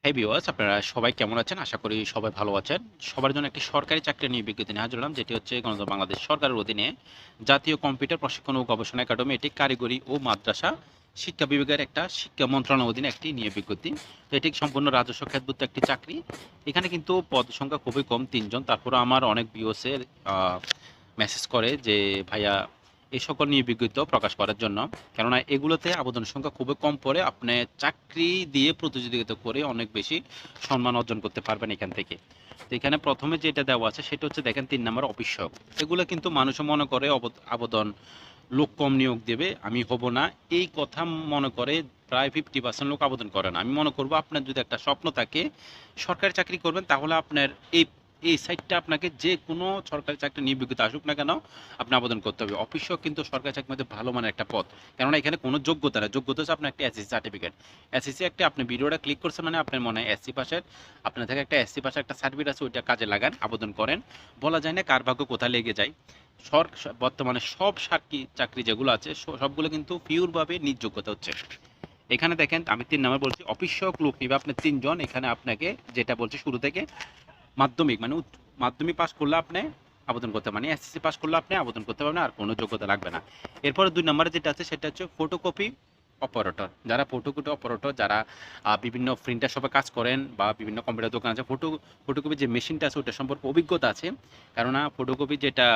হ্যাঁ ভিউয়ার্স, আপনারা সবাই কেমন আছেন? আশা করি সবাই ভালো আছেন। সবার জন্য একটি সরকারি চাকরি নিয়ে বিজ্ঞপ্তি নিয়ে হাজির হলাম, যেটি হচ্ছে গণতন্ত্র বাংলাদেশ সরকারের অধীনে জাতীয় কম্পিউটার প্রশিক্ষণ ও গবেষণা একাডেমি, এটি কারিগরি ও মাদ্রাসা শিক্ষা বিভাগের একটা শিক্ষা মন্ত্রণালয়ের অধীনে একটি নিয়োগ বিজ্ঞপ্তি। তো এটি সম্পূর্ণ রাজস্ব খাতভুক্ত একটি চাকরি। এখানে কিন্তু পদ সংখ্যা খুবই কম, ৩ জন। তারপরে আমার অনেক ভিউয়ার্সের মেসেজ করে যে ভাইয়া এই সকল নিয়োগ বিজ্ঞপ্তি প্রকাশ করার জন্য, কেননা এগুলোতে আবেদনের সংখ্যা খুবই কম পড়ে। আপনি চাকরি দিয়ে প্রতিযোগিতা করে অনেক বেশি সম্মান অর্জন করতে পারবেন এখান থেকে। তো এখানে প্রথমে যেটা দেওয়া আছে সেটা হচ্ছে দেখেন ৩ নম্বর অফিস সহায়ক। এগুলো কিন্তু মানুষও মনে করে আবেদন লোক কম নিয়োগ দেবে, আমি হব না, এই কথা মনে করে প্রায় 50% লোক আবেদন করে না। আমি মনে করব আপনার যদি একটা স্বপ্ন থাকে সরকারি চাকরি করবেন, তাহলে আপনার এই এই সাইটটা আপনাকে যে কোনো সরকারি চাকরি নিয়োগ বিজ্ঞপ্তি আসুক না কেন আপনি আবেদন করতে হবে। অফিসও কিন্তু সরকারি চাকরির মধ্যে ভালো মানের একটা পদ, কেননা এখানে কোনো যোগ্যতা না, যোগ্যতা হচ্ছে আপনার একটা এসএসসি সার্টিফিকেট। এসএসসি একটা, আপনি ভিডিওটা ক্লিক করছেন মানে আপনার মনে হয় এসসি পাশের, আপনার থেকে একটা এসসি পাশে একটা সার্টিফিকেট আছে, ওইটা কাজে লাগান, আবেদন করেন। বলা যায় না কার ভাগ্য কোথায় লেগে যায়। বর্তমানে সব চাকরি যেগুলো আছে সবগুলো কিন্তু পিওরভাবে নিজ যোগ্যতা হচ্ছে। এখানে দেখেন আমি ৩ নাম্বার বলছি, অফিস সহায়ক লোক নিবে আপনি ৩ জন। এখানে আপনাকে যেটা বলছি শুরু থেকে মাধ্যমিক মানে মাধ্যমিক পাস করলে আপনি আবেদন করতে, মানে এসএসসি পাস করলে আপনি আবেদন করতে পারবেন, আর কোনো যোগ্যতা লাগবে না। এরপরে ২ নম্বরে যেটা আছে সেটা হচ্ছে ফটোকপি অপারেটর। যারা ফটোকপি অপারেটর, যারা বিভিন্ন প্রিন্টার শপে কাজ করেন বা বিভিন্ন কম্পিউটার দোকান আছে, ফটোকপি যে মেশিনটা আছে ওটা সম্পর্কে অভিজ্ঞতা আছে। কেননা ফটোকপি যেটা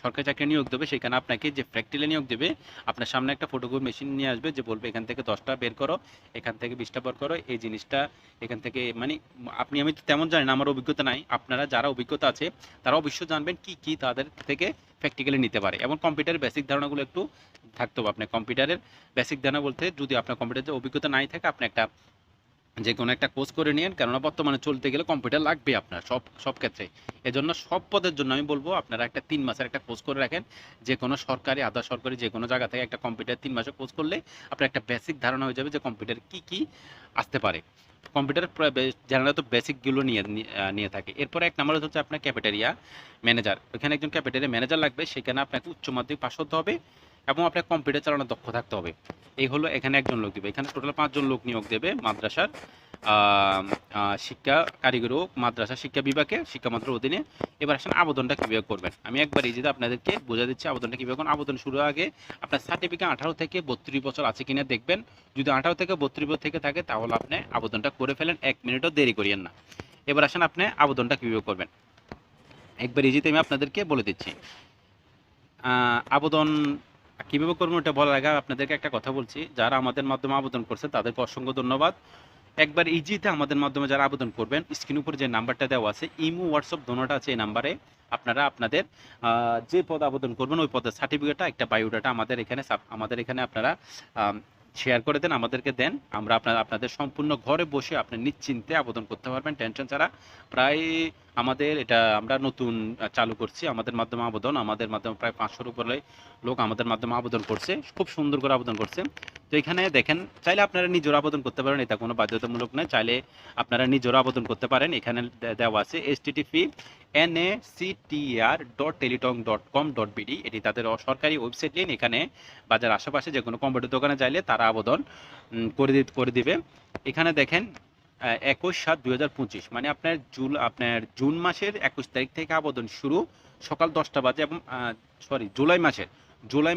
সরকারি চাকরি নিয়োগ দেবে, সেখানে আপনাকে যে প্র্যাকটিক্যালি নিয়োগ দেবে, আপনার সামনে একটা ফটোকপি মেশিন নিয়ে আসবে, যে বলবে এখান থেকে 10টা বের করো, এখান থেকে 20টা বের করো, এই জিনিসটা এখান থেকে, মানে আমি তো তেমন জানি না, আমার অভিজ্ঞতা নাই। আপনারা যারা অভিজ্ঞতা আছে তারা অবশ্যই জানবেন কি কি তাদের থেকে প্র্যাকটিক্যালি নিতে পারে, এবং কম্পিউটারের বেসিক ধারণাগুলো একটু থাকতে হবে। আপনার কম্পিউটারের বেসিক ধারণা বলতে, যদি আপনার কম্পিউটারের অভিজ্ঞতা নাই থাকে, আপনি একটা যে কোনো একটা কোর্স করে নিন, কেননা বর্তমানে চলতে গেলে কম্পিউটার লাগবে আপনার সব সব ক্ষেত্রে। এজন্য সব পদের জন্য আমি বলবো আপনারা একটা ৩ মাসের একটা কোর্স করে রাখেন। যে কোনো সরকারি আধা সরকারি যে কোনো জায়গা থেকে একটা কম্পিউটার ৩ মাসের কোর্স করলে আপনার একটা বেসিক ধারণা হয়ে যাবে যে কম্পিউটার কি কি আসতে পারে। কম্পিউটারের জেনারেলত বেসিকগুলো নিয়ে থাকে। এরপরে ১ নম্বরে হচ্ছে আপনার ক্যাফেটেরিয়া ম্যানেজার। ওখানে একজন ক্যাফেটেরিয়া ম্যানেজার লাগবে, সেখানে আপনাকে উচ্চ মাধ্যমিক পাস হতে হবে এবং আপনার কম্পিউটার চালানোর দক্ষ থাকতে হবে। এই হলো এখানে একজন লোক দেবে। এখানে টোটাল ৫ জন লোক নিয়োগ দেবে মাদ্রাসার শিক্ষা কারিগরি ও মাদ্রাসা শিক্ষা বিভাগে, শিক্ষা মন্ত্রণালয়ের অধীনে। এবার আসেন আবেদনটা কীভাবে করবেন। আমি একবার এই যে আপনাদেরকে বোঝা দিচ্ছি আবেদনটা কীভাবে করুন। আবেদন শুরুর আগে আপনার সার্টিফিকেট 18 থেকে 32 বছর আছে কিনা দেখবেন। যদি 18 থেকে 32 বছর থেকে থাকে তাহলে আপনি আবেদনটা করে ফেলেন, ১ মিনিটও দেরি করিয়েন না। এবার আসেন আপনি আবেদনটা কীভাবে করবেন, একবার ইজিতে আমি আপনাদেরকে বলে দিচ্ছি। আবেদন কীভাবে করবেন ওটা বলার আগে আপনাদেরকে একটা কথা বলছি, যারা আমাদের মাধ্যমে আবেদন করছে তাদেরকে অসংখ্য ধন্যবাদ। একবার ইজিতে আমাদের মাধ্যমে যারা আবেদন করবেন, স্ক্রিন উপরে যে নাম্বারটা দেওয়া আছে, ইমো হোয়াটসঅ্যাপ দোনোটা আছে, এই নাম্বারে আপনারা আপনাদের যে পদ আবেদন করবেন ওই পদের সার্টিফিকেটটা, একটা বায়োডাটা আমাদের এখানে আপনারা শেয়ার করে দেন, আমাদেরকে দেন। আমরা আপনাদের সম্পূর্ণ ঘরে বসে আপনি নিশ্চিন্তে আবেদন করতে পারবেন টেনশন ছাড়া। প্রায় আমাদের এটা আমরা নতুন চালু করছি, আমাদের মাধ্যমে আবেদন, আমাদের মাধ্যমে প্রায় ৫০০-র উপরে লোক আমাদের মাধ্যমে আবেদন করছে, খুব সুন্দর করে আবেদন করছে। তো এখানে দেখেন, চাইলে আপনারা নিজেরা আবেদন করতে পারেন, এটা কোনো বাধ্যতামূলক নয়, চাইলে আপনারা নিজেরা আবেদন করতে পারেন। এখানে দেওয়া আছে http://nactr.teletalk.com.bd, এটি তাদের সরকারি ওয়েবসাইট লিঙ্ক। এখানে বাজার আশেপাশে যে কোনো কম্পিউটার দোকানে চাইলে তারা আবেদন করে দিবে। এখানে দেখেন ২১/৭/২০২৫, মানে আপনার জুন মাসের ২১ তারিখ থেকে আবেদন শুরু সকাল ১০টা বাজে, এবং জুলাই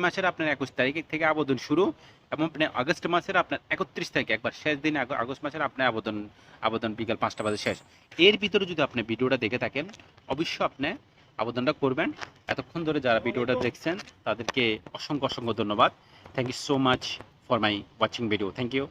মাসের আপনার ২১ তারিখ থেকে আবেদন শুরু, এবং আপনি আগস্ট মাসের আপনার ৩১ তারিখে একবার শেষ দিন, আগস্ট মাসের আপনার আবেদন বিকাল ৫টা বাজে শেষ। এর ভিতরে যদি আপনি ভিডিওটা দেখে থাকেন অবশ্যই আপনি আবেদনটা করবেন। এতক্ষণ ধরে যারা ভিডিওটা দেখছেন তাদেরকে অসংখ্য অসংখ্য ধন্যবাদ। Thank you so much for my watching video. Thank you.